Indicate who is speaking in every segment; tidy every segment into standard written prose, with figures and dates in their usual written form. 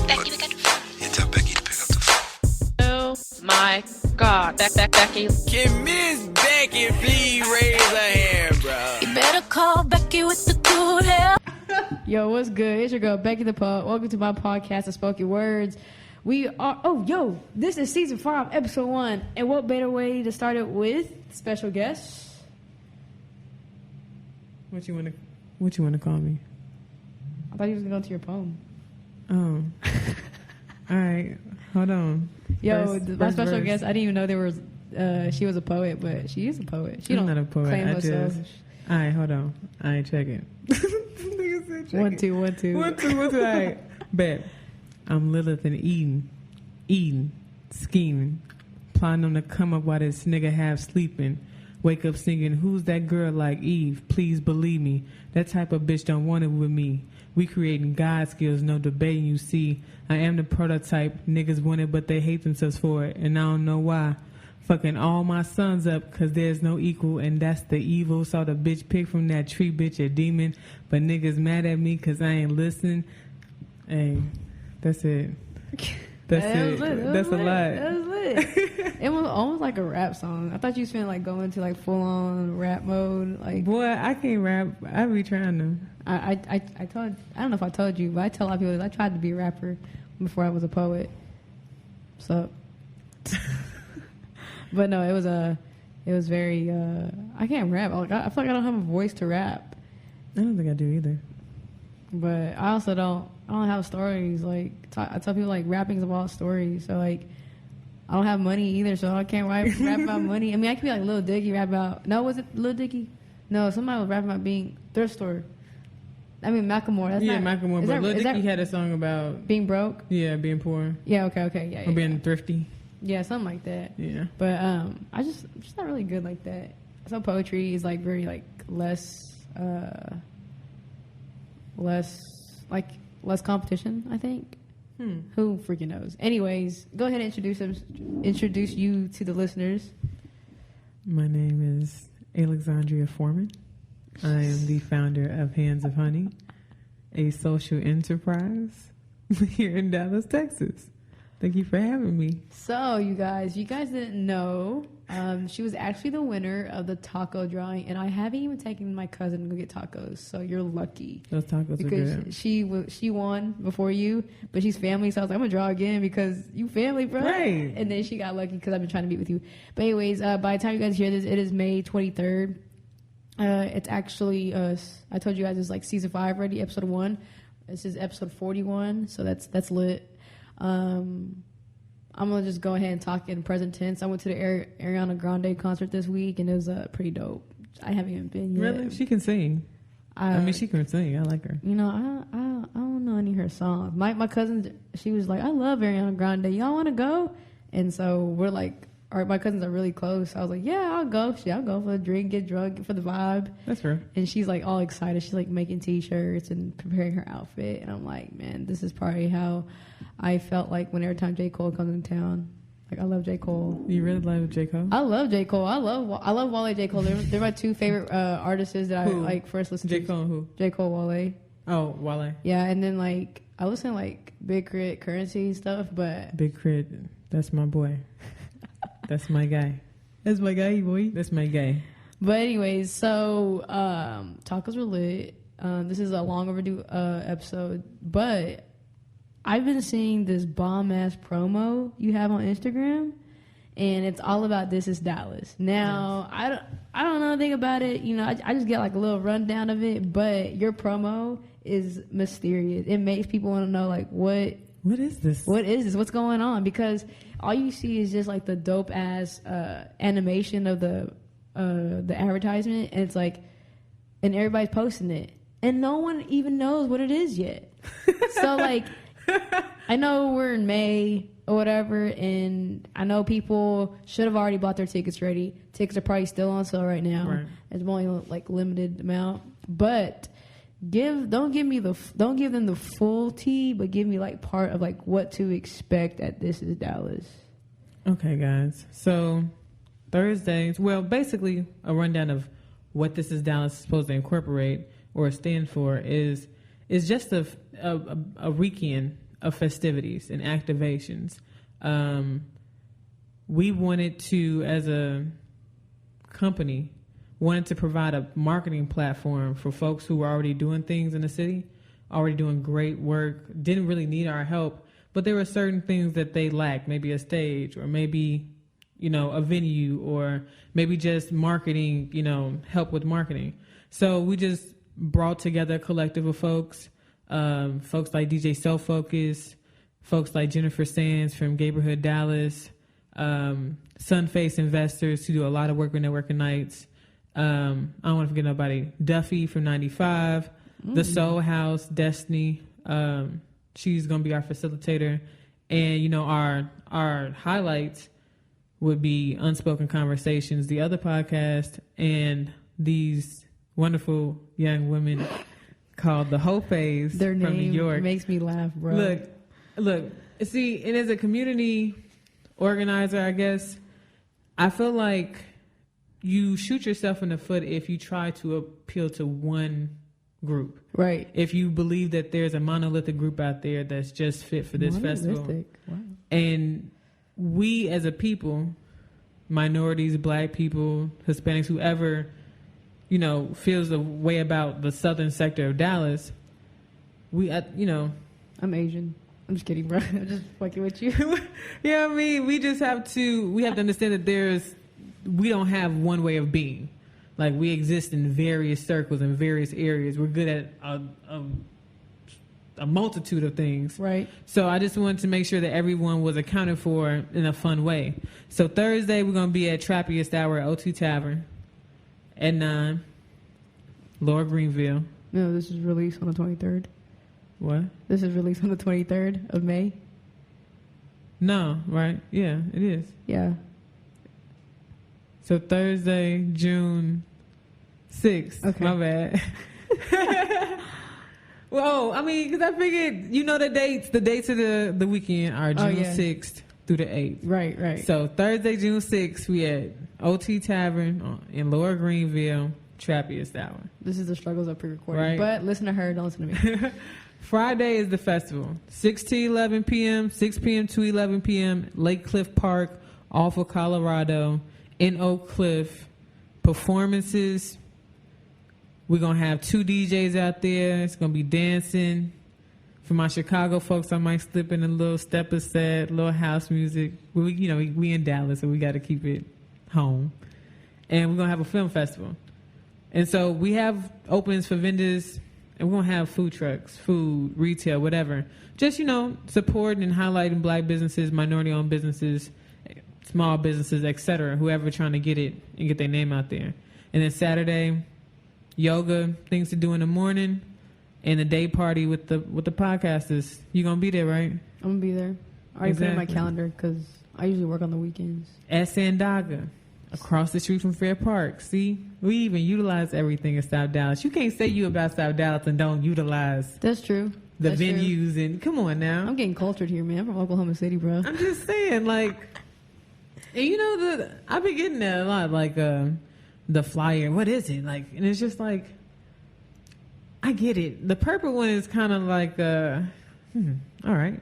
Speaker 1: Becky, we got the phone.
Speaker 2: Yeah, tell Becky to pick up the phone.
Speaker 1: Oh my God, Becky.
Speaker 3: Can Miss Becky please raise her hand, bro?
Speaker 4: You better call Becky with the good hair.
Speaker 5: Yo, what's good? It's your girl Becky the Pub. Welcome to my podcast, Unspoken Words. We are. This is season 5, episode 1. And what better way to start it with special guests?
Speaker 6: What you wanna call me?
Speaker 5: I thought you was gonna go to your poem.
Speaker 6: Oh. All right. Hold on.
Speaker 5: Yo, my special
Speaker 6: verse.
Speaker 5: guest. I didn't even know there was. She was a poet, but she is a poet. She
Speaker 6: I'm
Speaker 5: don't
Speaker 6: not a poet.
Speaker 5: claim
Speaker 6: I
Speaker 5: herself.
Speaker 6: just. All right. Hold on. I ain't checking. Nigga said check
Speaker 5: 1,
Speaker 6: it.
Speaker 5: 2, 1, 2.
Speaker 6: 1, 2, 1, 2. All right. Bet. I'm Lilith and eating, scheming, plotting on to come up while this nigga half sleeping. Wake up singing, who's that girl like Eve? Please believe me. That type of bitch don't want it with me. We creating God skills, no debating, you see. I am the prototype. Niggas want it, but they hate themselves for it. And I don't know why. Fucking all my sons up, cause there's no equal, and that's the evil. Saw the bitch pick from that tree, bitch, a demon. But niggas mad at me, cause I ain't listening. Hey, that's it. That's it. That's a lot.
Speaker 5: That was lit. It was almost like a rap song. I thought you was finna like go into like full on rap mode. Like,
Speaker 6: Boy, I can't rap. I be trying to.
Speaker 5: I don't know if I told you, but I tell a lot of people I tried to be a rapper before I was a poet. So, but no, it was very. I can't rap. I feel like I don't have a voice to rap.
Speaker 6: I don't think I do either.
Speaker 5: But I also don't have stories. Like I tell people like rapping is about stories. So like I don't have money either, so I can't rap about money. I mean, I could be like Lil Dicky, rap about. No, was it Lil Dicky? No, somebody was rapping about being thrift store. I mean, Macklemore. That's not,
Speaker 6: Macklemore. But Lil Dicky had a song about
Speaker 5: being broke.
Speaker 6: Yeah, being poor.
Speaker 5: Yeah. Okay. Yeah.
Speaker 6: Or being thrifty.
Speaker 5: Yeah, something like that.
Speaker 6: Yeah.
Speaker 5: But I'm just not really good like that. So poetry is like very like less competition, I think. Who freaking knows? Anyways, go ahead and introduce you to the listeners.
Speaker 6: My name is Alexandria Foreman. I am the founder of Hands of Honey, a social enterprise here in Dallas, Texas. Thank you for having me.
Speaker 5: So, you guys didn't know, she was actually the winner of the taco drawing, and I haven't even taken my cousin to go get tacos. So you're lucky.
Speaker 6: Those tacos
Speaker 5: because
Speaker 6: are good.
Speaker 5: She won before you, but she's family. So I was like, I'm gonna draw again because you family, bro.
Speaker 6: Right.
Speaker 5: And then she got lucky because I've been trying to meet with you. But anyways, by the time you guys hear this, it is May 23rd. It's actually I told you guys it's like season 5 already, episode 1. This is episode 41, so that's lit. I'm gonna just go ahead and talk in present tense. I went to the Ariana Grande concert this week, and it was pretty dope. I haven't even been yet.
Speaker 6: Really? She can sing. I mean, she can sing. I like her.
Speaker 5: You know, I don't know any of her songs. My cousin, she was like, I love Ariana Grande. Y'all want to go? And so we're like, my cousins are really close. I was like, yeah, I'll go. I'll go for a drink, get drunk, for the vibe.
Speaker 6: That's fair.
Speaker 5: And she's like all excited. She's like making T-shirts and preparing her outfit. And I'm like, man, this is probably how I felt like every time J. Cole comes in town. Like, I love J. Cole.
Speaker 6: You really love J. Cole?
Speaker 5: I love J. Cole. I love Wale and J. Cole. They're my two favorite artists that I like first listen to.
Speaker 6: J. Cole and who?
Speaker 5: J. Cole, Wale.
Speaker 6: Oh, Wale.
Speaker 5: Yeah, and then like I listen to like Big Crit, Currency stuff, but
Speaker 6: Big Crit, that's my boy. That's my guy.
Speaker 5: That's my guy, boy.
Speaker 6: That's my guy.
Speaker 5: But anyways, so tacos were lit. This is a long overdue episode, but I've been seeing this bomb ass promo you have on Instagram, and it's all about This Is Dallas. Now, yes. I don't know anything about it. You know, I just get like a little rundown of it, but your promo is mysterious. It makes people want to know like what is this? What is this? What's going on? Because all you see is just like the dope ass animation of the advertisement, and it's like, and everybody's posting it, and no one even knows what it is yet. So like, I know we're in May or whatever, and I know people should have already bought their tickets ready. Tickets are probably still on sale right now.
Speaker 6: Right.
Speaker 5: It's only like limited amount, but don't give them the full tea, but give me like part of like what to expect at This Is Dallas.
Speaker 6: Okay, guys. So Thursdays, well, basically a rundown of what This Is Dallas is supposed to incorporate or stand for is just a weekend of festivities and activations. We wanted to, as a company, wanted to provide a marketing platform for folks who were already doing things in the city, already doing great work, didn't really need our help, but there were certain things that they lacked, maybe a stage or maybe, a venue or maybe just marketing, help with marketing. So we just brought together a collective of folks, folks like DJ Self Focus, folks like Jennifer Sands from Gayborhood Dallas, Sunface Investors who do a lot of work with networking nights. I don't want to forget nobody. Duffy from 95, The Soul House, Destiny. She's going to be our facilitator. And, our highlights would be Unspoken Conversations, the other podcast, and these wonderful young women called the Hope Phase
Speaker 5: Their
Speaker 6: from
Speaker 5: name
Speaker 6: New York.
Speaker 5: makes me laugh, bro.
Speaker 6: Look, see, and as a community organizer, I guess, I feel like you shoot yourself in the foot if you try to appeal to one group.
Speaker 5: Right.
Speaker 6: If you believe that there's a monolithic group out there that's just fit for this festival.
Speaker 5: Wow.
Speaker 6: And we as a people, minorities, black people, Hispanics, whoever, feels a way about the southern sector of Dallas,
Speaker 5: I'm Asian. I'm just kidding, bro. I'm just fucking with you.
Speaker 6: I mean, we have to understand that we don't have one way of being. Like, we exist in various circles and various areas. We're good at a multitude of things.
Speaker 5: Right.
Speaker 6: So I just wanted to make sure that everyone was accounted for in a fun way. So Thursday, we're going to be at Trappiest Hour at O2 Tavern at 9, Lower Greenville.
Speaker 5: No, this is released on the 23rd.
Speaker 6: What?
Speaker 5: This is released on the 23rd of May.
Speaker 6: No, right? Yeah, it is.
Speaker 5: Yeah.
Speaker 6: So Thursday, June 6th.
Speaker 5: Okay.
Speaker 6: My bad. Well, I mean, because I figured, the dates. The dates of the weekend are June 6th through the 8th.
Speaker 5: Right.
Speaker 6: So Thursday, June 6th, we at OT Tavern in Lower Greenville, Trappiest Hour.
Speaker 5: This is the struggles of pre-recording.
Speaker 6: Right.
Speaker 5: But listen to her, don't listen to me.
Speaker 6: Friday is the festival. 6 to 11 p.m., 6 p.m. to 11 p.m., Lake Cliff Park, off of Colorado, in Oak Cliff. Performances. We're going to have 2 DJs out there. It's going to be dancing. For my Chicago folks, I might slip in a little stepper set, little house music. We in Dallas, so we got to keep it home. And we're going to have a film festival. And so we have openings for vendors, and we're going to have food trucks, food, retail, whatever. Just, supporting and highlighting black businesses, minority-owned businesses, small businesses, etc., whoever trying to get it and get their name out there. And then Saturday, yoga, things to do in the morning, and a day party with the podcasters. You gonna be there, right?
Speaker 5: I'm gonna be there. I already put it in my calendar because I usually work on the weekends.
Speaker 6: At Sandaga, across the street from Fair Park. See, we even utilize everything in South Dallas. You can't say you about South Dallas and don't utilize
Speaker 5: That's true.
Speaker 6: the
Speaker 5: That's
Speaker 6: venues
Speaker 5: true.
Speaker 6: And come on now.
Speaker 5: I'm getting cultured here, man. I'm from Oklahoma City, bro.
Speaker 6: I'm just saying, like, and I've been getting that a lot, like the flyer. What is it like? And it's just like, I get it. The purple one is kind of like, all right.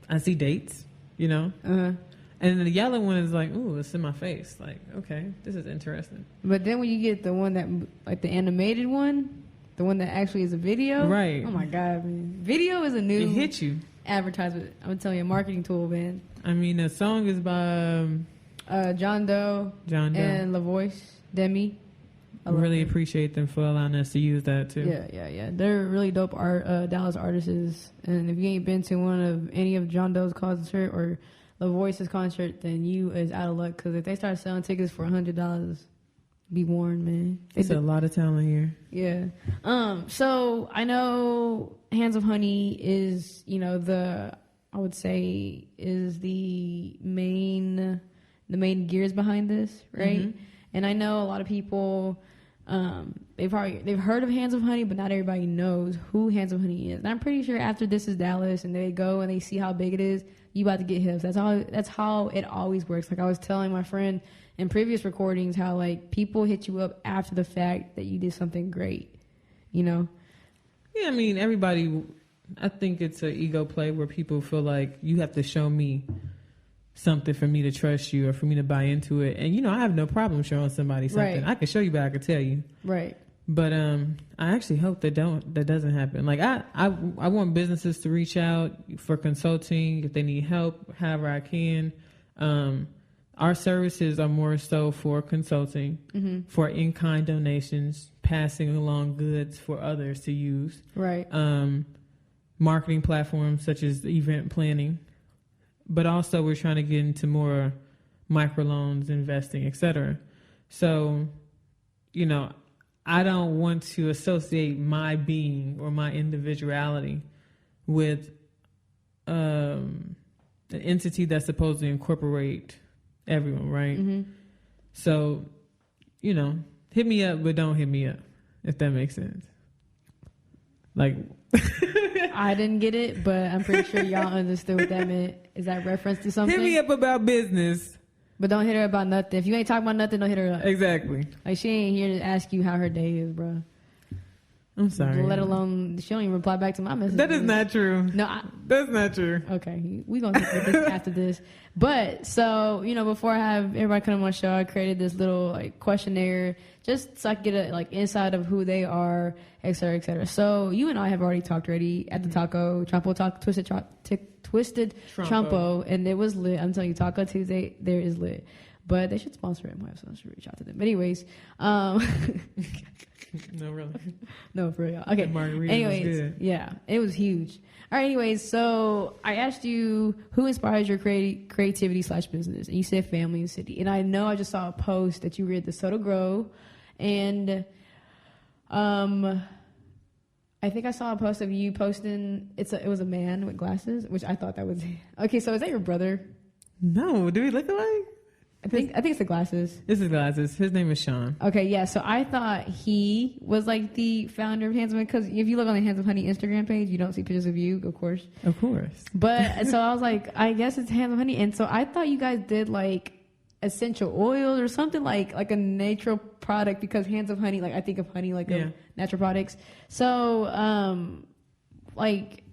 Speaker 6: I see dates,
Speaker 5: Uh-huh.
Speaker 6: And the yellow one is like, ooh, it's in my face. Like, okay, this is interesting.
Speaker 5: But then when you get the one that, like the animated one, the one that actually is a video.
Speaker 6: Right.
Speaker 5: Oh my God, man. Video is a new
Speaker 6: It hit you.
Speaker 5: advertisement. I'm telling you, a marketing tool, man.
Speaker 6: I mean, the song is by
Speaker 5: John Doe and La Voice, Demi.
Speaker 6: I really appreciate them for allowing us to use that too.
Speaker 5: Yeah. They're really dope Dallas artists. And if you ain't been to one of any of John Doe's concert or La Voice's concert, then you is out of luck. Because if they start selling tickets for $100, be warned, man.
Speaker 6: It's a lot of talent here.
Speaker 5: Yeah. So I know Hands of Honey is, I would say is the main gears behind this, right?
Speaker 6: Mm-hmm.
Speaker 5: And I know a lot of people, they've heard of Hands of Honey, but not everybody knows who Hands of Honey is. And I'm pretty sure after This Is Dallas and they go and they see how big it is, you about to get hips. That's how it always works. Like I was telling my friend in previous recordings how like people hit you up after the fact that you did something great,
Speaker 6: Yeah, I mean, everybody I think it's an ego play where people feel like you have to show me something for me to trust you or for me to buy into it. And, you know, I have no problem showing somebody something.
Speaker 5: Right.
Speaker 6: I can show you, but I can tell you.
Speaker 5: Right.
Speaker 6: But I actually hope that doesn't happen. Like I want businesses to reach out for consulting if they need help, however I can. Our services are more so for consulting, for in-kind donations, passing along goods for others to use.
Speaker 5: Right.
Speaker 6: Marketing platforms such as event planning, but also we're trying to get into more microloans, investing, etc. So, you know, I don't want to associate my being or my individuality with an entity that's supposed to incorporate everyone, right? So, you know, hit me up, but don't hit me up, if that makes sense. Like,
Speaker 5: I didn't get it, but I'm pretty sure y'all understood what that meant. Is that reference to something?
Speaker 6: hit me up about business.
Speaker 5: But don't hit her about nothing. If you ain't talking about nothing, don't hit her up.
Speaker 6: Exactly.
Speaker 5: Like, she ain't here to ask you how her day is, bro.
Speaker 6: I'm sorry.
Speaker 5: Let alone, she don't even reply back to my message.
Speaker 6: That is not true.
Speaker 5: No,
Speaker 6: That's not true.
Speaker 5: okay. We gonna talk about this after this. But, so, you know, before I have everybody come on my show, I created this little, like, questionnaire just so I can get a, like, insight of who they are, et cetera, et cetera. So, you and I have already talked already at the taco, Trumpo Talk, Twisted Trumpo, and it was lit. I'm telling you, Taco Tuesday, there is lit. But they should sponsor it, so I should reach out to them. But anyways,
Speaker 6: No, really.
Speaker 5: no, for real. Okay.
Speaker 6: The margarita was
Speaker 5: Anyways,
Speaker 6: good.
Speaker 5: yeah, it was huge. All right. Anyways, so I asked you who inspires your creativity / business, and you said family and city. And I know I just saw a post that you were at the Soto Grow, and I think I saw a post of you posting. It was a man with glasses, which I thought that was okay. So is that your brother?
Speaker 6: No, do we look alike?
Speaker 5: I think it's the glasses.
Speaker 6: This is glasses. His name is Sean.
Speaker 5: Okay, yeah. So I thought he was like the founder of Handsome, because if you look on the Handsome Honey Instagram page, you don't see pictures of you, of course.
Speaker 6: Of course.
Speaker 5: But so I was like, I guess it's Handsome Honey, and so I thought you guys did like essential oils or something like a natural product, because Handsome Honey, like I think of honey like a natural products. So like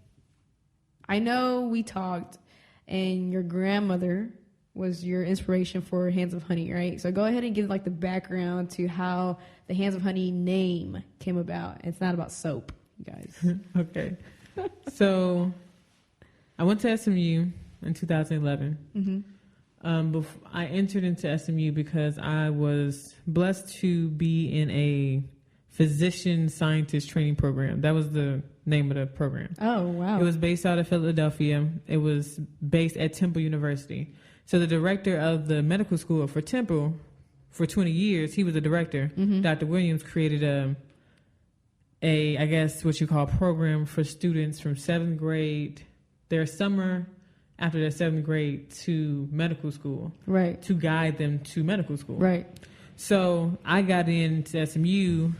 Speaker 5: I know we talked, and your grandmother was your inspiration for Hands of Honey, right? So go ahead and give like the background to how the Hands of Honey name came about. It's not about soap, you guys.
Speaker 6: Okay. So I went to SMU in 2011. I entered into SMU because I was blessed to be in a physician scientist training program. That was the name of the program.
Speaker 5: Oh, wow.
Speaker 6: It was based out of Philadelphia. It was based at Temple University. So the director of the medical school for Temple for 20 years, he was the director. Dr. Williams created a, I guess what you call program for students from 7th grade, their summer after their 7th grade to medical school.
Speaker 5: Right.
Speaker 6: To guide them to medical school.
Speaker 5: Right.
Speaker 6: So I got into SMU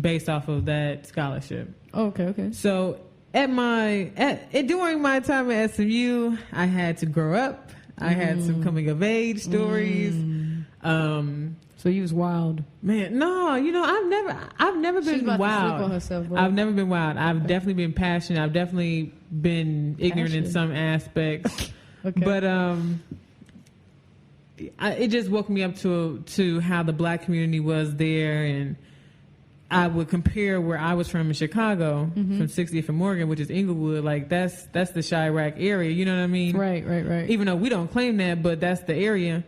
Speaker 6: based off of that scholarship.
Speaker 5: Oh, okay.
Speaker 6: So during my time at SMU, I had to grow up. I had some coming of age stories.
Speaker 5: So you was wild.
Speaker 6: Man, no, you know, I've never
Speaker 5: She's
Speaker 6: been
Speaker 5: about to
Speaker 6: wild.
Speaker 5: sleep on herself, bro.
Speaker 6: I've never been wild. I've definitely been passionate. I've definitely been ignorant in
Speaker 5: Passion.
Speaker 6: some aspects.
Speaker 5: Okay.
Speaker 6: But it just woke me up to how the black community was there, and I would compare where I was from in Chicago, from 60th and Morgan, which is Inglewood. Like that's the Chirac area. You know what I mean?
Speaker 5: Right.
Speaker 6: Even though we don't claim that, but that's the area.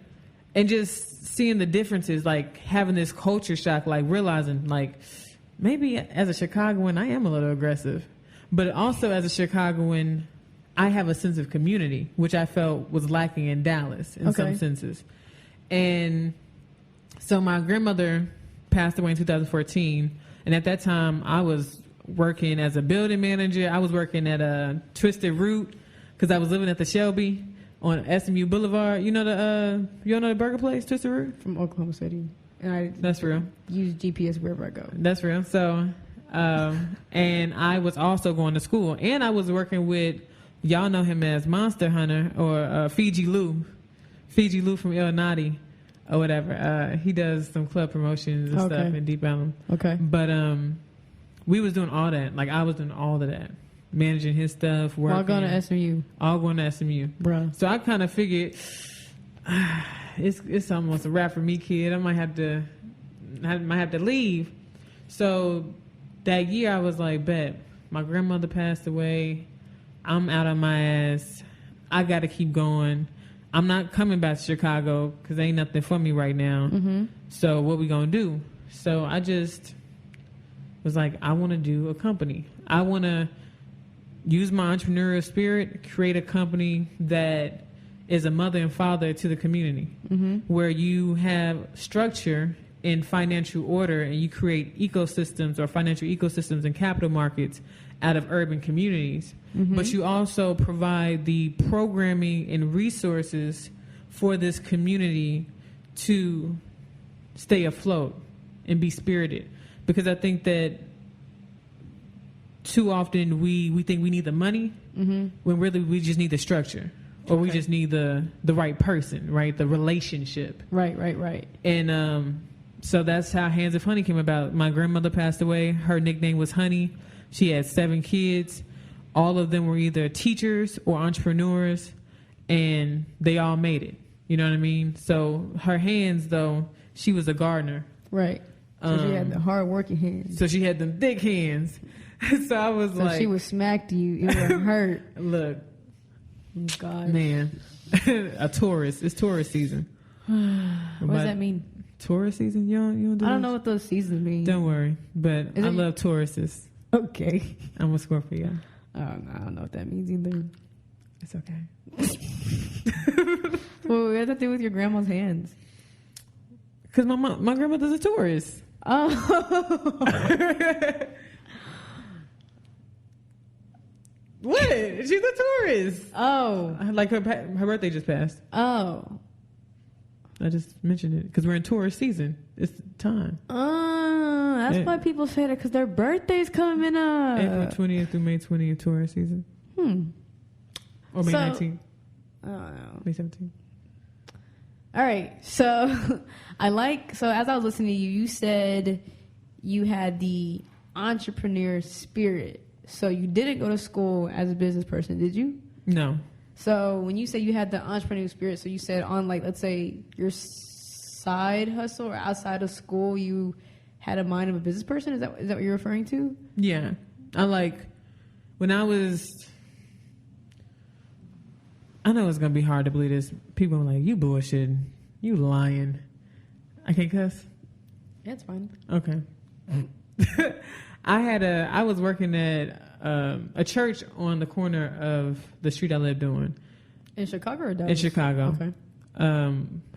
Speaker 6: And just seeing the differences, like having this culture shock, like realizing, like maybe as a Chicagoan, I am a little aggressive, but also as a Chicagoan, I have a sense of community, which I felt was lacking in Dallas in some senses. And so my grandmother passed away in 2014, and at that time I was working as a building manager. I was working at a Twisted Root because I was living at the Shelby on SMU Boulevard. You know the burger place, Twisted Root?
Speaker 5: From Oklahoma City. And
Speaker 6: That's real.
Speaker 5: use GPS wherever I go.
Speaker 6: That's real. So, and I was also going to school, and I was working with, y'all know him as Monster Hunter or Fiji Lou from Il Nati or whatever. He does some club promotions and stuff in Deep Ellum.
Speaker 5: Okay.
Speaker 6: But we was doing all that. Like I was doing all of that. managing his stuff, working.
Speaker 5: All going to SMU.
Speaker 6: All going to SMU.
Speaker 5: Bruh.
Speaker 6: So I kind of figured it's almost a wrap for me, kid. I might have to leave. So that year I was like, bet, my grandmother passed away. I'm out on my ass. I got to keep going. I'm not coming back to Chicago because ain't nothing for me right now.
Speaker 5: Mm-hmm.
Speaker 6: So what we going to do? So I just was like, I want to do a company. I want to use my entrepreneurial spirit, create a company that is a mother and father to the community, where you have structure in financial order and you create ecosystems or financial ecosystems and capital markets out of urban communities. But you also provide the programming and resources for this community to stay afloat and be spirited. Because I think that too often we think we need the money when really we just need the structure, or we just need the right person, right? The relationship.
Speaker 5: Right.
Speaker 6: And so that's how Hands of Honey came about. My grandmother passed away. Her nickname was Honey. She had 7 kids. All of them were either teachers or entrepreneurs, and they all made it. You know what I mean? So her hands, though, she was a gardener.
Speaker 5: Right. So she had the hard working hands.
Speaker 6: So she had them thick hands. So I was like,
Speaker 5: she would smack you. It would hurt.
Speaker 6: Look,
Speaker 5: Oh, God.
Speaker 6: man, a tourist. It's tourist season.
Speaker 5: What does that mean?
Speaker 6: Tourist season? You don't do
Speaker 5: I don't
Speaker 6: this?
Speaker 5: know what those seasons mean.
Speaker 6: Don't worry, but
Speaker 5: Is
Speaker 6: I
Speaker 5: it-
Speaker 6: love Tauruses.
Speaker 5: Okay.
Speaker 6: I'm a Scorpio.
Speaker 5: I don't know what that means either.
Speaker 6: It's okay.
Speaker 5: Well, what does that do with your grandma's hands?
Speaker 6: Because my grandmother's a Taurus.
Speaker 5: Oh.
Speaker 6: What? She's a Taurus.
Speaker 5: Oh.
Speaker 6: Like her birthday just passed.
Speaker 5: Oh.
Speaker 6: I just mentioned it because we're in Taurus season. It's time.
Speaker 5: That's
Speaker 6: Yeah.
Speaker 5: why people say that, because their birthday's coming up.
Speaker 6: April 20th through May 20th, Taurus season. Or May
Speaker 5: So-
Speaker 6: 19th,
Speaker 5: I don't know.
Speaker 6: May 17th.
Speaker 5: All right. So as I was listening to you, you said you had the entrepreneur spirit. So you didn't go to school as a business person, did you?
Speaker 6: No.
Speaker 5: So when you say you had the entrepreneur spirit, so you said on, like, let's say your side hustle or outside of school, you had a mind of a business person? Is that what you're referring to?
Speaker 6: Yeah. When I was, I know it's going to be hard to believe this. People are like, you bullshitting. You lying. I can't cuss?
Speaker 5: Yeah, it's fine.
Speaker 6: Okay. I was working at a church on the corner of the street I lived on.
Speaker 5: In Chicago or Dallas?
Speaker 6: In Chicago.
Speaker 5: Okay.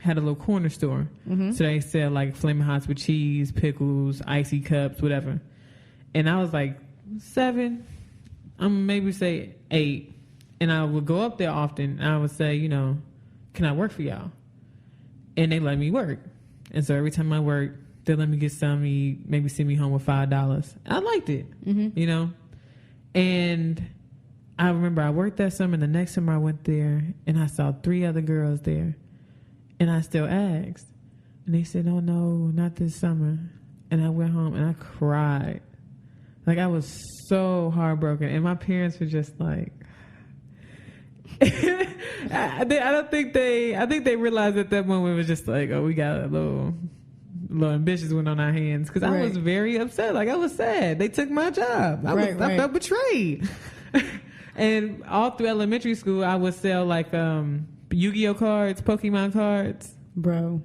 Speaker 6: Had a little corner store. So they sell like Flaming Hots with cheese, pickles, icy cups, whatever. And I was like 7, maybe say 8. And I would go up there often. And I would say, can I work for y'all? And they let me work. And so every time I worked, they let me get some, maybe send me home with $5. I liked it, And I remember I worked that summer, and the next summer I went there, and I saw 3 other girls there. And I still asked. And they said, oh, no, not this summer. And I went home, and I cried. Like, I was so heartbroken. And my parents were just like... I think they realized at that moment it was just like, oh, we got a little ambitious one on our hands, because I was very upset. Like, I was sad. They took my job. I felt betrayed. And all through elementary school, I would sell like Yu-Gi-Oh cards, Pokemon cards,
Speaker 5: bro.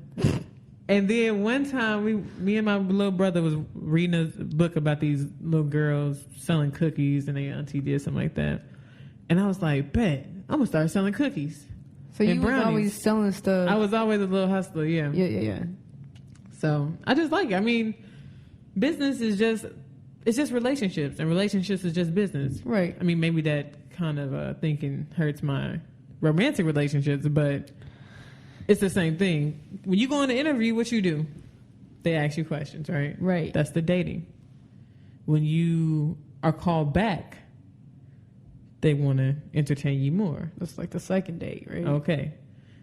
Speaker 6: And then one time, me and my little brother was reading a book about these little girls selling cookies, and their auntie did something like that. And I was like, bet, I'm going to start selling cookies.
Speaker 5: So you was always selling stuff.
Speaker 6: I was always a little hustler, yeah.
Speaker 5: Yeah.
Speaker 6: So I just like it. I mean, business is just relationships, and relationships is just business.
Speaker 5: Right.
Speaker 6: I mean, maybe that kind of thinking hurts my romantic relationships, but it's the same thing. When you go on an interview, what you do? They ask you questions, right?
Speaker 5: Right.
Speaker 6: That's the dating. When you are called back, they want to entertain you more.
Speaker 5: That's like the second date, right?
Speaker 6: Okay.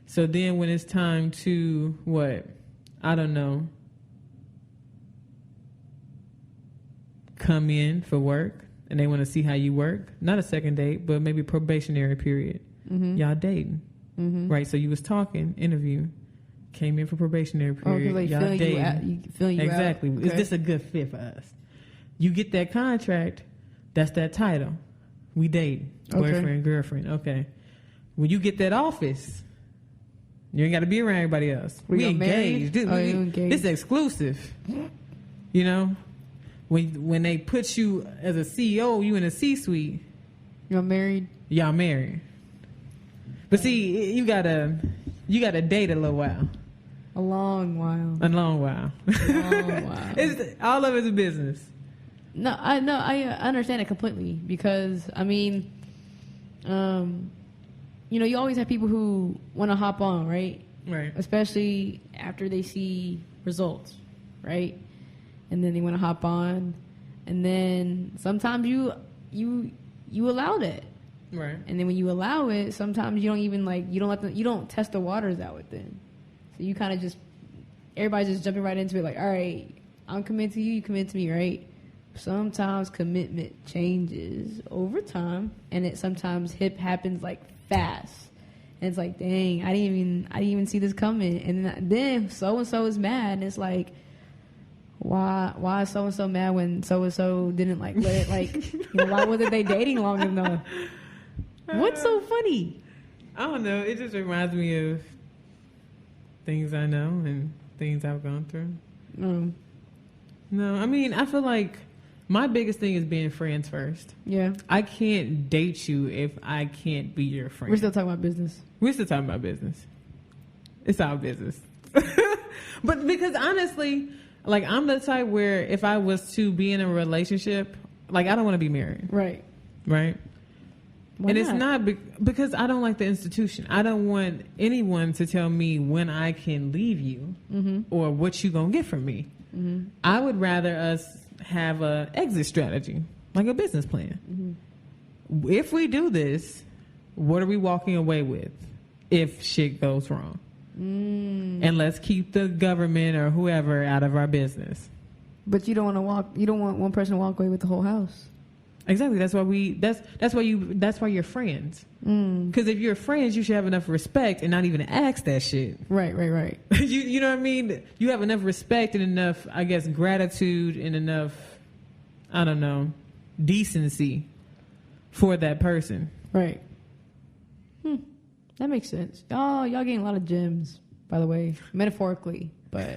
Speaker 6: So then when it's time to, what? I don't know. Come in for work, and they want to see how you work. Not a second date, but maybe probationary period. Y'all dating, right? So you was talking, interview, came in for probationary period.
Speaker 5: Like
Speaker 6: y'all dating.
Speaker 5: feeling you
Speaker 6: exactly.
Speaker 5: out.
Speaker 6: Is this a good fit for us? You get that contract, that's that title. We date, boyfriend, girlfriend. Okay. When you get that office, you ain't got to be around everybody else. We engaged.
Speaker 5: You engaged.
Speaker 6: It's exclusive. You know, when they put you as a CEO, you in a C-suite.
Speaker 5: You're married.
Speaker 6: Y'all married. But see, you gotta date a little while.
Speaker 5: A long while.
Speaker 6: A long while. It's all of it's a business.
Speaker 5: No, I understand it completely because I mean, you know, you always have people who want to hop on, right?
Speaker 6: Right.
Speaker 5: Especially after they see results, right? And then they want to hop on, and then sometimes you allow that.
Speaker 6: Right.
Speaker 5: And then when you allow it, sometimes you don't even you don't test the waters out with them. So you kind of just, everybody's just jumping right into it like, all right, I'm committed to you, you commit to me, right? Sometimes commitment changes over time, and it sometimes happens like fast. And it's like, dang, I didn't even see this coming. And then so and so is mad, and it's like, why is so and so mad when so and so didn't let it why wasn't they dating long enough? What's so funny?
Speaker 6: I don't know. It just reminds me of things I know and things I've gone through. No, I mean, I feel like my biggest thing is being friends first.
Speaker 5: Yeah.
Speaker 6: I can't date you if I can't be your friend.
Speaker 5: We're still talking about business.
Speaker 6: We're still talking about business. It's our business. But because honestly, I'm the type where if I was to be in a relationship, I don't want to be married.
Speaker 5: Right.
Speaker 6: Right?
Speaker 5: Why
Speaker 6: and
Speaker 5: not?
Speaker 6: it's not because I don't like the institution. I don't want anyone to tell me when I can leave you or what you gonna get from me. I would rather us have a exit strategy, like a business plan. If we do this, what are we walking away with if shit goes wrong? And let's keep the government or whoever out of our business.
Speaker 5: But you don't want one person to walk away with the whole house.
Speaker 6: Exactly. That's why you're friends. Because if you're friends, you should have enough respect and not even ask that shit.
Speaker 5: Right.
Speaker 6: you know what I mean? You have enough respect and enough, I guess, gratitude and enough, I don't know, decency for that person.
Speaker 5: Right. That makes sense. Oh, y'all getting a lot of gems, by the way, metaphorically, but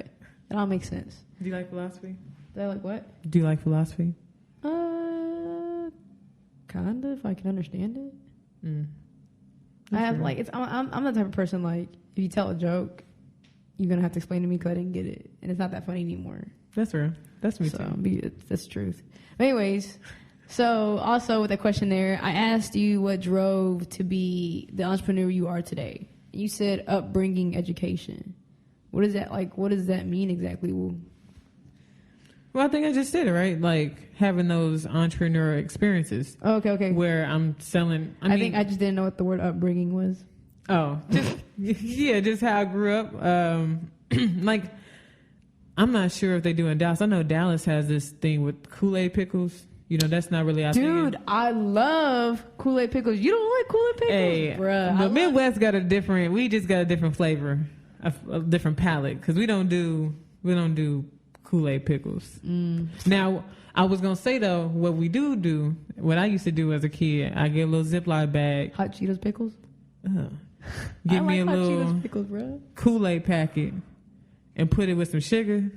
Speaker 5: it all makes sense.
Speaker 6: Do you like philosophy?
Speaker 5: Do I like what?
Speaker 6: Do you like philosophy?
Speaker 5: Kinda, if I can understand it. I have
Speaker 6: right.
Speaker 5: I'm the type of person if you tell a joke, you're gonna have to explain to me because I didn't get it, and it's not that funny anymore.
Speaker 6: That's real. That's me too.
Speaker 5: That's the truth. But anyways, so also with that question there, I asked you what drove to be the entrepreneur you are today. You said upbringing, education. What is that like? What does that mean exactly?
Speaker 6: Well, I think I just said it, right? Having those entrepreneurial experiences.
Speaker 5: Oh, okay.
Speaker 6: Where I'm selling. I
Speaker 5: think I just didn't know what the word upbringing was.
Speaker 6: Oh, just how I grew up. I'm not sure if they do in Dallas. I know Dallas has this thing with Kool-Aid pickles. That's not really our thing.
Speaker 5: Dude, I love Kool-Aid pickles. You don't like Kool-Aid pickles?
Speaker 6: Hey,
Speaker 5: bruh.
Speaker 6: The Midwest got we just got a different flavor, a different palate, because we don't do Kool-Aid pickles. Now, I was going to say, though, what we do, what I used to do as a kid, I get a little Ziploc bag.
Speaker 5: Hot Cheetos pickles?
Speaker 6: Give me a
Speaker 5: hot
Speaker 6: little
Speaker 5: Cheetos pickles, bro.
Speaker 6: Kool-Aid packet and put it with some sugar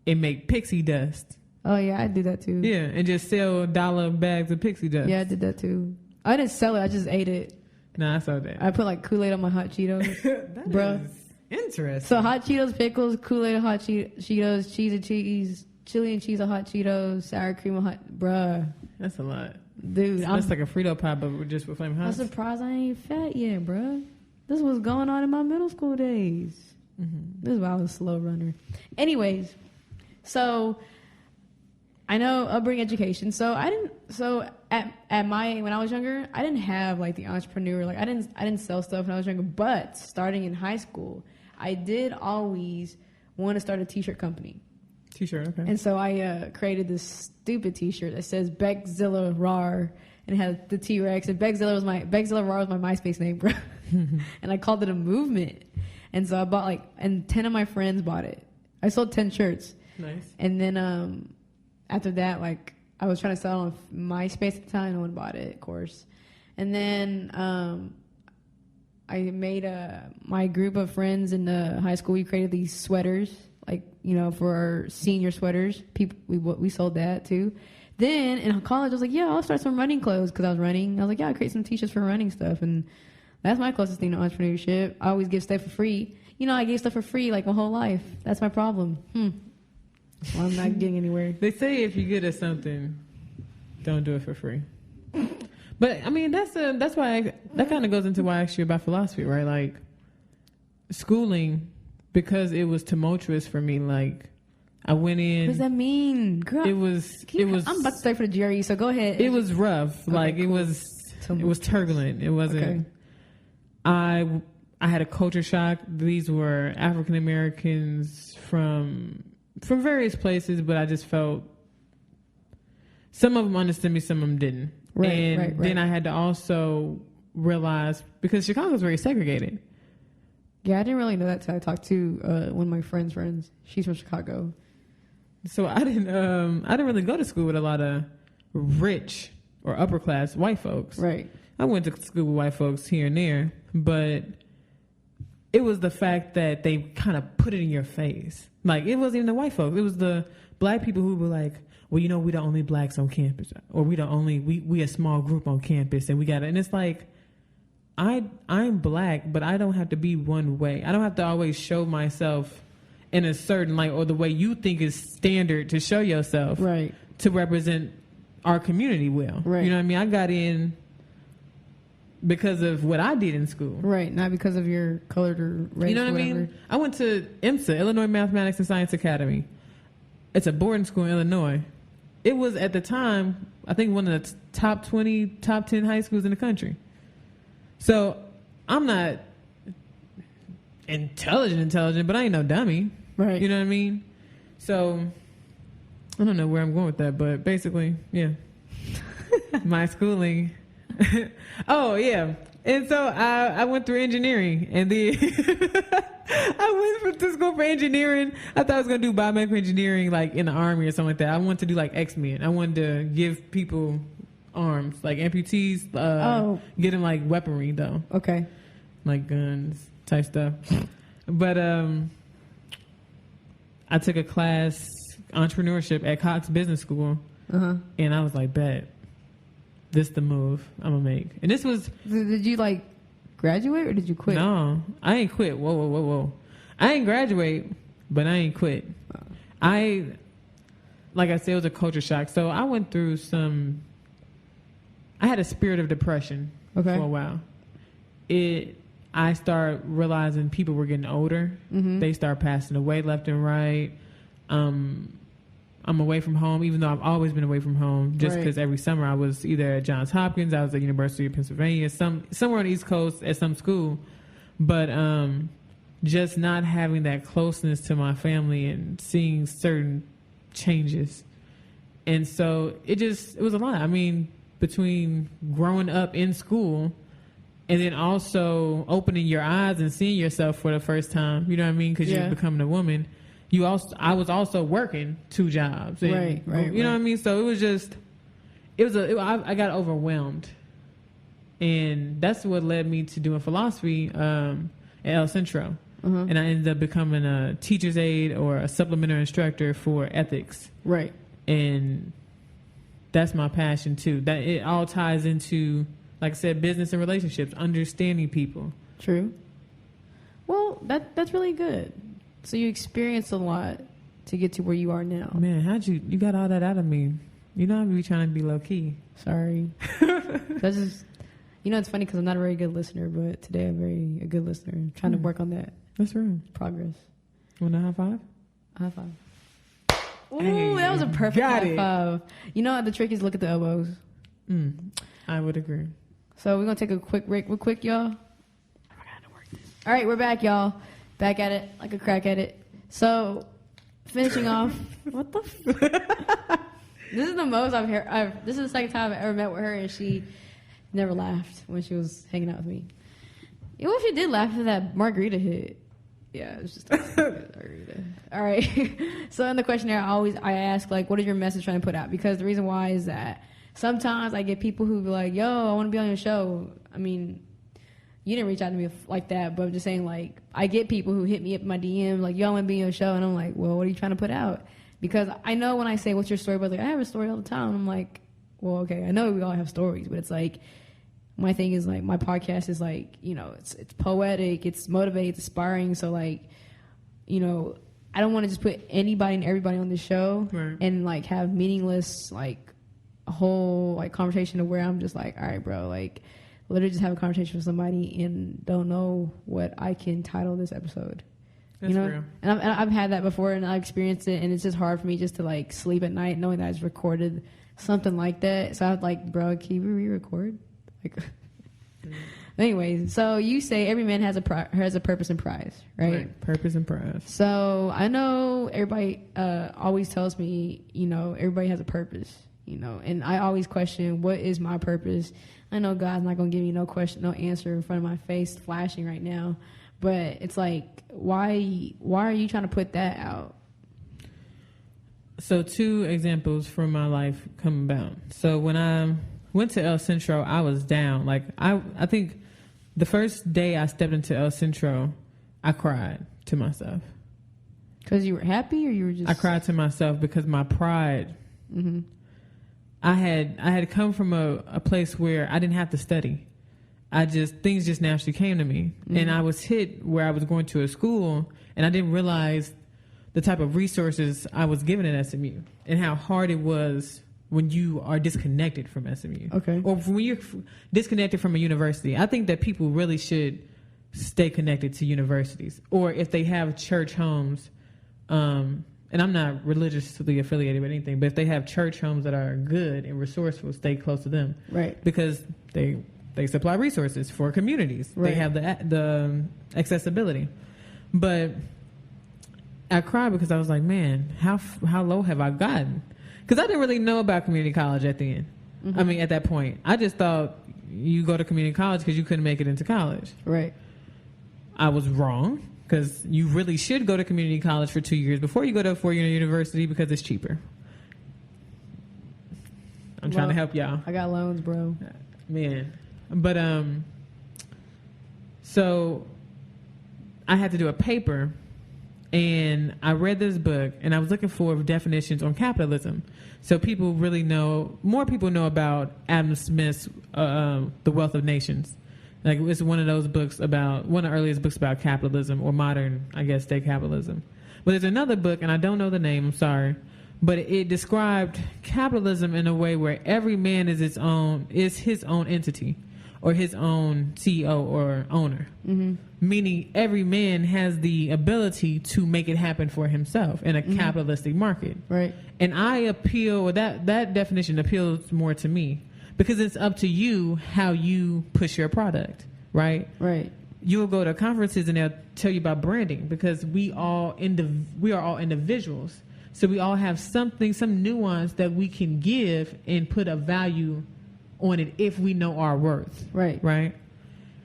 Speaker 6: and make pixie dust.
Speaker 5: Oh, yeah, I did that, too.
Speaker 6: Yeah, and just sell $1 bags of pixie dust.
Speaker 5: Yeah, I did that, too. I didn't sell it. I just ate it.
Speaker 6: Nah, I saw that.
Speaker 5: I put, Kool-Aid on my hot Cheetos.
Speaker 6: That
Speaker 5: bro.
Speaker 6: is interesting.
Speaker 5: So hot Cheetos, pickles, Kool-Aid on hot Cheetos, cheese and cheese, chili and cheese on hot Cheetos, sour cream on hot... Bruh.
Speaker 6: That's a lot.
Speaker 5: Dude,
Speaker 6: that's like a Frito pie, but just with Flaming Hot.
Speaker 5: I'm surprised I ain't fat yet, bruh. This was going on in my middle school days. This is why I was a slow runner. Anyways, so I know upbringing, education. So at my when I was younger, I didn't have the entrepreneur. I didn't sell stuff when I was younger. But starting in high school, I did always want to start a t-shirt company.
Speaker 6: T-shirt, okay.
Speaker 5: And so I created this stupid T-shirt that says Beckzilla Rar, and it had the T-Rex. And Beckzilla Rar was my MySpace name, bro. And I called it a movement. And so I bought and 10 of my friends bought it. I sold 10 shirts.
Speaker 6: Nice.
Speaker 5: And then after that, I was trying to sell on MySpace at the time. No one bought it, of course. And then I made my group of friends in the high school. We created these sweaters, for our senior sweaters. We sold that too. Then in college, I was like, yeah, I'll start some running clothes because I was running. I was like, yeah, I'll create some T-shirts for running stuff. And that's my closest thing to entrepreneurship. I always give stuff for free. I gave stuff for free my whole life. That's my problem. Well, I'm not getting anywhere.
Speaker 6: They say if you're good at something, don't do it for free. But I mean, that's why that kind of goes into why I asked you about philosophy, right? Like schooling, because it was tumultuous for me. I went in.
Speaker 5: What does that mean, girl?
Speaker 6: It was.
Speaker 5: I'm about to start for the GRE, so go ahead.
Speaker 6: It was rough.
Speaker 5: Okay,
Speaker 6: cool. It was turbulent. It wasn't.
Speaker 5: Okay.
Speaker 6: I had a culture shock. These were African Americans from various places, but I just felt some of them understood me, some of them didn't. Right. Then I had to also realize, because Chicago is very segregated.
Speaker 5: Yeah, I didn't really know that till I talked to one of my friends. She's from Chicago.
Speaker 6: So I didn't really go to school with a lot of rich or upper class white folks.
Speaker 5: Right.
Speaker 6: I went to school with white folks here and there, but it was the fact that they kind of put it in your face. It wasn't even the white folks. It was the black people who were like, well, we the only blacks on campus, or we a small group on campus, and we got it. And it's like, I'm black, but I don't have to be one way. I don't have to always show myself in a certain light or the way you think is standard to show yourself,
Speaker 5: right,
Speaker 6: to represent our community well.
Speaker 5: Right.
Speaker 6: You know what I mean? I got in because of what I did in school.
Speaker 5: Right, not because of your color or race.
Speaker 6: You know what I mean? I went to IMSA, Illinois Mathematics and Science Academy. It's a boarding school in Illinois. It was, at the time, I think one of the top 20, top 10 high schools in the country. So I'm not intelligent, but I ain't no dummy.
Speaker 5: Right.
Speaker 6: You know what I mean? So I don't know where I'm going with that, but basically, yeah. My schooling. Oh, yeah. And so I went through engineering, and then I went to school for engineering. I thought I was going to do biomedical engineering in the Army or something like that. I wanted to do X-Men. I wanted to give people arms, amputees, get them weaponry though.
Speaker 5: Okay.
Speaker 6: Guns type stuff. But I took a class, entrepreneurship, at Cox Business School, and I was like, bet. This the move I'm gonna make. And this was...
Speaker 5: Did you graduate or did you quit?
Speaker 6: No, I ain't quit. Whoa. I ain't graduate, but I ain't quit. Like I said, it was a culture shock. So I went through I had a spirit of depression for a while. I started realizing people were getting older. Mm-hmm. They start passing away left and right. I'm away from home, even though I've always been away from home, just because every summer I was either at Johns Hopkins, I was at University of Pennsylvania, somewhere on the East Coast at some school. But just not having that closeness to my family and seeing certain changes. And so it was a lot. I mean, between growing up in school and then also opening your eyes and seeing yourself for the first time, you know what I mean? Because you're becoming a woman. I was also working 2 jobs. And,
Speaker 5: right.
Speaker 6: You know what I mean? So I got overwhelmed. And that's what led me to doing philosophy at El Centro. Uh-huh. And I ended up becoming a teacher's aide or a supplementary instructor for ethics.
Speaker 5: Right.
Speaker 6: And that's my passion too. That it all ties into, like I said, business and relationships, understanding people.
Speaker 5: True. Well, that's really good. So you experienced a lot to get to where you are now.
Speaker 6: Man, you got all that out of me? You know, I be trying to be low key.
Speaker 5: Sorry. That's just, it's funny because I'm not a very good listener, but today I'm a good listener. I'm trying to work on that.
Speaker 6: That's right.
Speaker 5: Progress.
Speaker 6: Want a high five?
Speaker 5: High five. Ooh, that was a perfect high five. You know, the trick is look at the elbows.
Speaker 6: I would agree.
Speaker 5: So we're going to take a quick break real quick, y'all. I got to work this. All right, we're back, y'all. Back at it like a crack at it. So finishing off. What the? This is the most I've heard. This is the second time I've ever met with her, and she never laughed when she was hanging out with me. Even if she did laugh at that margarita hit. Yeah, it was just a margarita. All right. So in the questionnaire, I ask, like, what is your message trying to put out? Because the reason why is that sometimes I get people who be like, yo, I want to be on your show. I mean, you didn't reach out to me like that, but I'm just saying, like, I get people who hit me up in my DM, like, yo, I want to be on your show. And I'm like, well, what are you trying to put out? Because I know when I say, what's your story? But like, I have a story all the time. I'm like, well, okay, I know we all have stories, but it's like, my thing is like, my podcast is like, you know, it's poetic, it's motivating, it's inspiring. So like, you know, I don't want to just put anybody and everybody on the show and like have meaningless, like a whole like conversation to where I'm just like, all right, bro, like literally just have a conversation with somebody and don't know what I can title this episode.
Speaker 6: That's
Speaker 5: you know,
Speaker 6: real.
Speaker 5: and I've had that before, and I experienced it, and it's just hard for me just to like sleep at night knowing that I just recorded something like that. So I was like, bro, can you re-record? Like, anyways, so you say every man has a purpose and prize, right?
Speaker 6: Purpose and prize.
Speaker 5: So I know everybody always tells me, you know, everybody has a purpose, you know, and I always question, what is my purpose? I know God's not gonna give me no answer in front of my face, flashing right now, but it's like, why are you trying to put that out?
Speaker 6: So 2 examples from my life come about. So when I went to El Centro, I was down. Like I think the first day I stepped into El Centro, I cried to myself.
Speaker 5: Because you were happy, or you were just?
Speaker 6: I cried to myself because my pride.
Speaker 5: Mm-hmm.
Speaker 6: I had come from a place where I didn't have to study. Things just naturally came to me. Mm-hmm. And I was hit where I was going to a school and I didn't realize the type of resources I was given at SMU and how hard it was when you are disconnected from SMU.
Speaker 5: Okay. Or
Speaker 6: when you're disconnected from a university. I think that people really should stay connected to universities, or if they have church homes, and I'm not religiously affiliated with anything, but if they have church homes that are good and resourceful, stay close to them.
Speaker 5: Right.
Speaker 6: Because they supply resources for communities. Right. They have the accessibility. But I cried because I was like, man, how low have I gotten? Because I didn't really know about community college at the end. Mm-hmm. I mean, at that point, I just thought you go to community college because you couldn't make it into college.
Speaker 5: Right.
Speaker 6: I was wrong, because you really should go to community college for 2 years before you go to a 4-year university, because it's cheaper. I'm trying to help y'all.
Speaker 5: I got loans, bro.
Speaker 6: Man. But, so I had to do a paper, and I read this book, and I was looking for definitions on capitalism. So more people know about Adam Smith's The Wealth of Nations. Like, it's one of those books one of the earliest books about capitalism, or modern, I guess, day capitalism. But there's another book, and I don't know the name, I'm sorry, but it described capitalism in a way where every man is his own entity, or his own CEO or owner. Mm-hmm. Meaning every man has the ability to make it happen for himself in a capitalistic market.
Speaker 5: Right.
Speaker 6: And that definition appeals more to me, because it's up to you how you push your product, right?
Speaker 5: Right.
Speaker 6: You'll go to conferences and they'll tell you about branding, because we are all individuals. So we all have some nuance that we can give and put a value on it if we know our worth.
Speaker 5: Right.
Speaker 6: Right.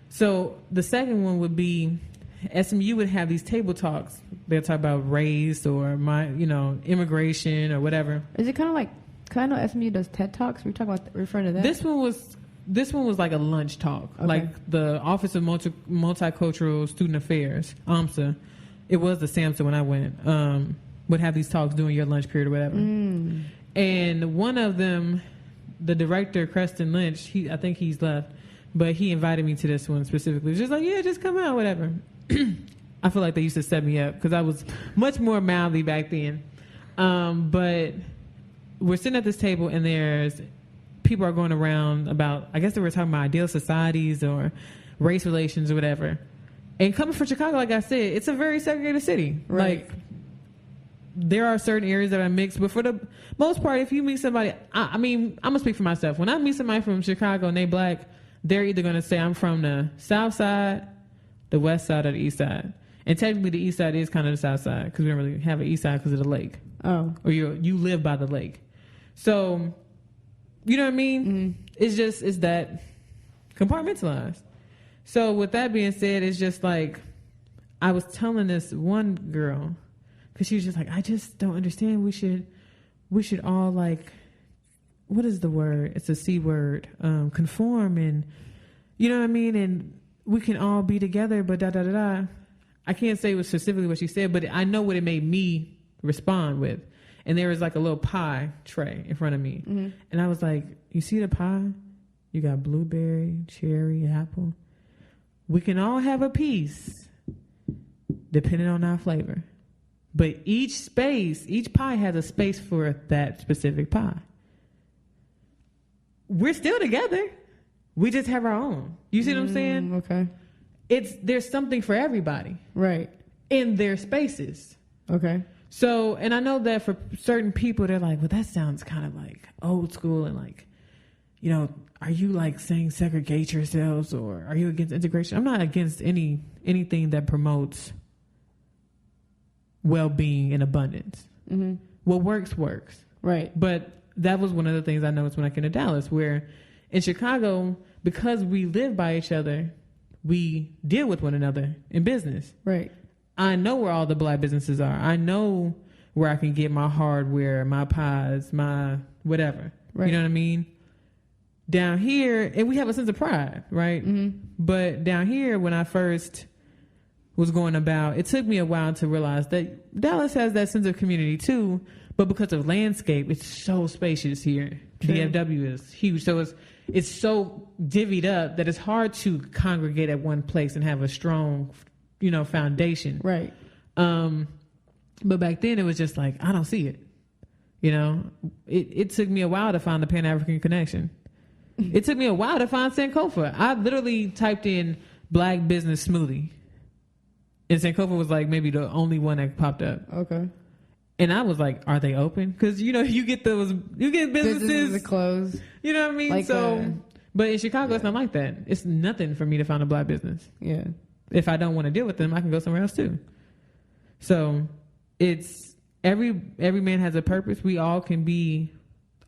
Speaker 6: So the second one would be, SMU would have these table talks. They'll talk about race or immigration or whatever.
Speaker 5: Is it kind of like, cause I know SMU does TED Talks. We talk about referring to that.
Speaker 6: This one was like a lunch talk, okay. Like the Office of Multicultural Student Affairs, AMSA. It was the SAMSA when I went. Would have these talks during your lunch period or whatever. Mm. And one of them, the director, Preston Lynch, I think he's left, but he invited me to this one specifically. Just like, yeah, just come out, whatever. I feel like they used to set me up because I was much more mouthy back then. But we're sitting at this table and there's people are going around about, I guess they were talking about ideal societies or race relations or whatever. And coming from Chicago, like I said, it's a very segregated city.
Speaker 5: Right.
Speaker 6: Like, there are certain areas that are mixed, but for the most part, if you meet somebody, I mean, I'm going to speak for myself. When I meet somebody from Chicago and they black, they're either going to say I'm from the south side, the west side, or the east side. And technically, the east side is kind of the south side because we don't really have an east side because of the lake.
Speaker 5: Oh.
Speaker 6: Or you live by the lake. So, you know what I mean?
Speaker 5: Mm-hmm.
Speaker 6: It's that compartmentalized. So with that being said, it's just like, I was telling this one girl, because she was just like, I just don't understand. We should all like, what is the word? It's a C word. Conform, and you know what I mean? And we can all be together, but da da da da. I can't say it was specifically what she said, but I know what it made me respond with. And there was like a little pie tray in front of me. Mm-hmm. And I was like, you see the pie? You got blueberry, cherry, apple. We can all have a piece depending on our flavor. But each pie has a space for that specific pie. We're still together. We just have our own. You see what I'm saying?
Speaker 5: Okay.
Speaker 6: There's something for everybody.
Speaker 5: Right.
Speaker 6: In their spaces.
Speaker 5: Okay.
Speaker 6: So, and I know that for certain people, they're like, well, that sounds kind of like old school and like, you know, are you like saying segregate yourselves or are you against integration? I'm not against anything that promotes well-being and abundance. Mm-hmm. What works.
Speaker 5: Right.
Speaker 6: But that was one of the things I noticed when I came to Dallas, where in Chicago, because we live by each other, we deal with one another in business.
Speaker 5: Right.
Speaker 6: I know where all the black businesses are. I know where I can get my hardware, my pies, my whatever. Right. You know what I mean? Down here, and we have a sense of pride, right? Mm-hmm. But down here, when I first was going about, it took me a while to realize that Dallas has that sense of community too, but because of landscape, it's so spacious here. True. DFW is huge. So it's so divvied up that it's hard to congregate at one place and have a strong, you know, foundation.
Speaker 5: Right.
Speaker 6: But back then it was just like, I don't see it. You know, it took me a while to find the Pan-African connection. It took me a while to find Sankofa. I literally typed in black business smoothie. And Sankofa was like maybe the only one that popped up.
Speaker 5: Okay.
Speaker 6: And I was like, are they open? Because, you know, you get businesses
Speaker 5: that close.
Speaker 6: You know what I mean?
Speaker 5: Like
Speaker 6: but in Chicago, it's not like that. It's nothing for me to find a black business.
Speaker 5: Yeah.
Speaker 6: If I don't want to deal with them, I can go somewhere else too. So it's every man has a purpose. We all can be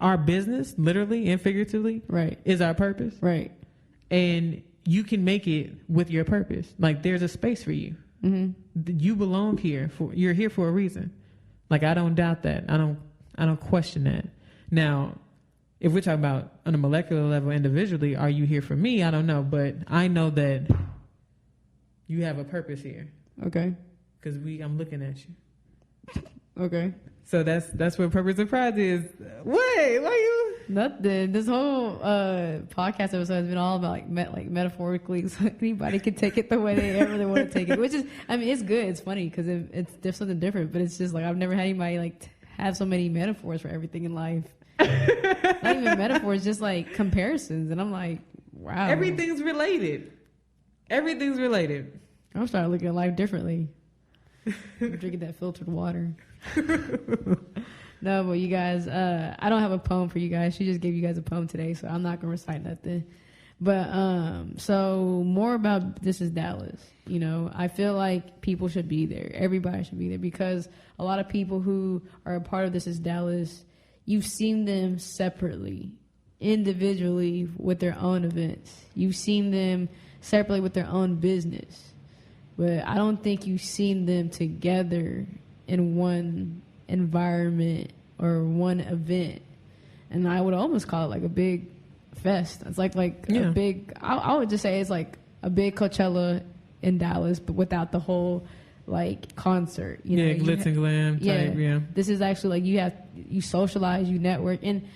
Speaker 6: our business, literally and figuratively.
Speaker 5: Right.
Speaker 6: Is our purpose.
Speaker 5: Right. And
Speaker 6: you can make it with your purpose. Like there's a space for you. Mm-hmm. You belong here. You're here for a reason. Like I don't doubt that. I don't question that. Now, if we're talking about on a molecular level individually, are you here for me? I don't know, but I know that you have a purpose here.
Speaker 5: Okay.
Speaker 6: Because I'm looking at you.
Speaker 5: Okay.
Speaker 6: So that's what purpose of pride is. Wait, why you?
Speaker 5: Nothing. This whole podcast episode has been all about like metaphorically, so anybody can take it the way they ever want to take it. Which is, I mean, it's good. It's funny because there's something different. But it's just like I've never had anybody like have so many metaphors for everything in life. Not even metaphors, just like comparisons. And I'm like, wow.
Speaker 6: Everything's related. Everything's related.
Speaker 5: I'm starting looking at life differently. I'm drinking that filtered water. No, but you guys, I don't have a poem for you guys. She just gave you guys a poem today, so I'm not gonna recite nothing. But so more about This Is Dallas. You know, I feel like people should be there. Everybody should be there because a lot of people who are a part of This Is Dallas, you've seen them separately, individually with their own events. You've seen them separately with their own business. But I don't think you've seen them together in one environment or one event. And I would almost call it like a big fest. It's like a big, I would just say it's like a big Coachella in Dallas, but without the whole like concert. You know,
Speaker 6: glitz and glam type, yeah.
Speaker 5: This is actually like you socialize, you network. And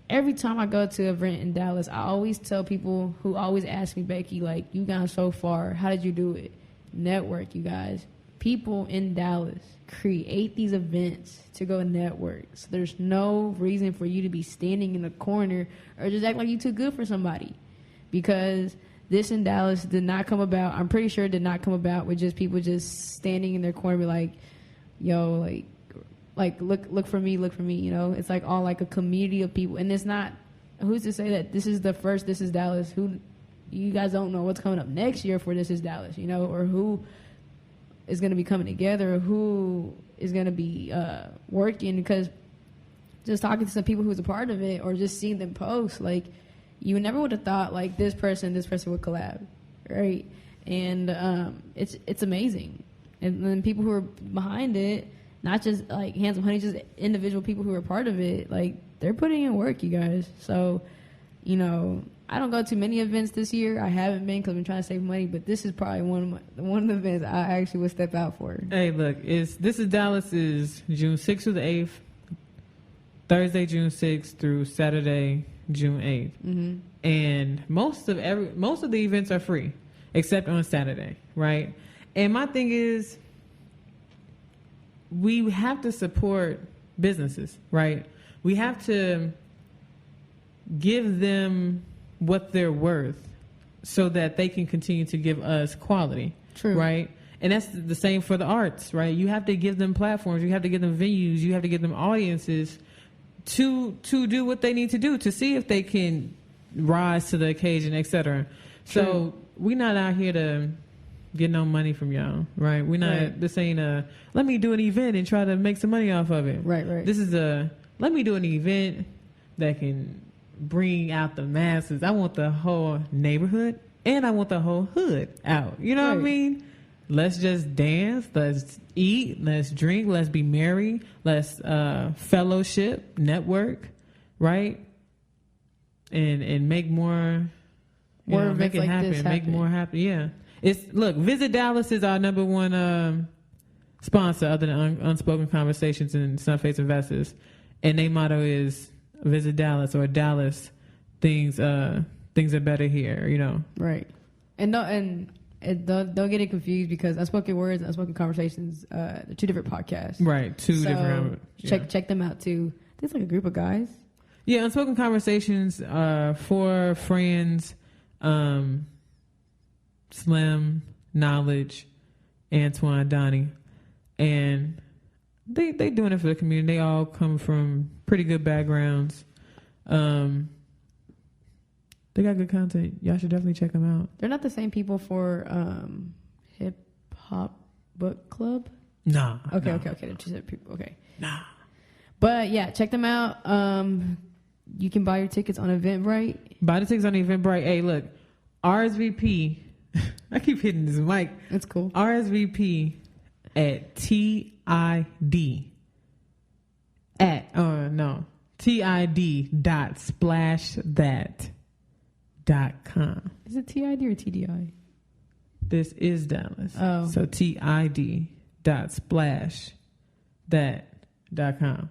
Speaker 5: every time I go to an event in Dallas, I always tell people who always ask me, Becky, like, you gone so far, how did you do it? Network, you guys. People in Dallas create these events to go network. So there's no reason for you to be standing in a corner or just act like you're too good for somebody. Because this in Dallas did not come about, I'm pretty sure it did not come about with just people just standing in their corner be like, yo, like look for me, you know? It's like all like a community of people. And it's not, who's to say that this is the first This Is Dallas? Who, you guys don't know what's coming up next year for This Is Dallas, you know, or who is going to be coming together, who is going to be working. Because just talking to some people who was a part of it, or just seeing them post, like, you never would have thought like this person would collab, right? And it's amazing. And then people who are behind it, not just like Handsome Honey, just individual people who are part of it, like, they're putting in work, you guys. So, you know, I don't go to many events this year. I haven't been because I've been trying to save money, but this is probably one of the events I actually would step out for.
Speaker 6: Hey, look, this is Dallas is June 6th through the 8th, Thursday, June 6th through Saturday, June 8th. Mm-hmm. And most of the events are free, except on Saturday, right? And my thing is, we have to support businesses, right? We have to give them what they're worth so that they can continue to give us quality.
Speaker 5: True.
Speaker 6: Right? And that's the same for the arts, right? You have to give them platforms. You have to give them venues. You have to give them audiences to do what they need to do to see if they can rise to the occasion, etc. So we're not out here to get no money from y'all, right? We're not. Right. This ain't let me do an event and try to make some money off of it.
Speaker 5: Right.
Speaker 6: This is let me do an event that can bring out the masses. I want the whole neighborhood and I want the whole hood out. You know what I mean? Let's just dance. Let's eat. Let's drink. Let's be merry. Let's fellowship, network, right? And make more
Speaker 5: events
Speaker 6: make it
Speaker 5: like
Speaker 6: happen.
Speaker 5: this
Speaker 6: Make more happen. Yeah. Visit Dallas is our number one sponsor other than Unspoken Conversations and Sunface Investors, and their motto is visit Dallas, or Dallas things are better here. You know. Right.
Speaker 5: And don't get it confused, because Unspoken Words and Unspoken Conversations, they're two different podcasts.
Speaker 6: Right. Two different. Yeah.
Speaker 5: Check them out too. I think it's like a group of guys.
Speaker 6: Yeah, Unspoken Conversations, 4 friends, Slim, Knowledge, Antoine, Donnie, and they doing it for the community. They all come from pretty good backgrounds. They got good content. Y'all should definitely check them out.
Speaker 5: They're not the same people for Hip Hop Book Club?
Speaker 6: Nah.
Speaker 5: Okay. They're two different people. Okay.
Speaker 6: Nah.
Speaker 5: But yeah, check them out. You can buy your tickets on Eventbrite.
Speaker 6: Buy the tickets on Eventbrite. Hey, look, RSVP. I keep hitting this mic.
Speaker 5: That's cool.
Speaker 6: RSVP at TID.splashthat.com.
Speaker 5: Is it TID or TDI?
Speaker 6: This is Dallas.
Speaker 5: Oh.
Speaker 6: So TID.splashthat.com.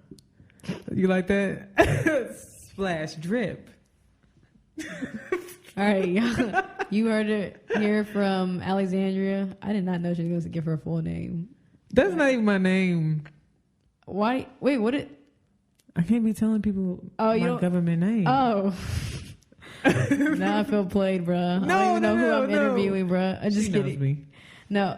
Speaker 6: You like that? Splash drip.
Speaker 5: All right, y'all. You heard it here from Alexandria. I did not know she was going to give her full name.
Speaker 6: That's not even my name.
Speaker 5: Why? Wait, what?
Speaker 6: I can't be telling people my government name.
Speaker 5: Oh. Now I feel played, bro. I don't even know who I'm interviewing, bro. I'm just kidding.
Speaker 6: Knows me.
Speaker 5: No,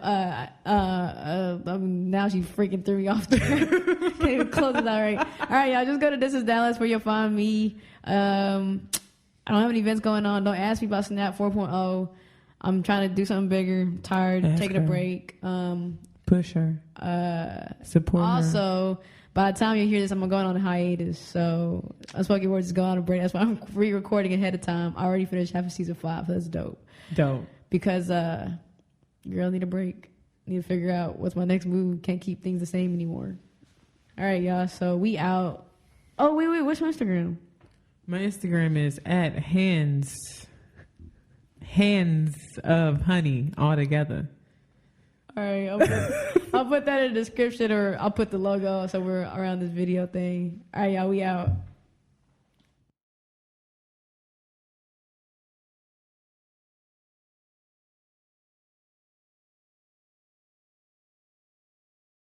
Speaker 5: now she freaking threw me off there. Can't even close it out right. All right, y'all, just go to This Is Dallas where you'll find me. I don't have any events going on. Don't ask me about Snap 4.0. I'm trying to do something bigger. I'm tired. Taking a break.
Speaker 6: Push her. Support her.
Speaker 5: Also, by the time you hear this, I'm going on a hiatus. So Unspoken Words is going on a break. That's why I'm re-recording ahead of time. I already finished half of season 5. So that's dope. Because girl, need a break. Need to figure out what's my next move. Can't keep things the same anymore. All right, y'all. So we out. Oh, wait. What's my Instagram?
Speaker 6: My Instagram is at hands of honey all together.
Speaker 5: All right, I'll put that in the description, or I'll put the logo somewhere around this video thing. All right, y'all, we out.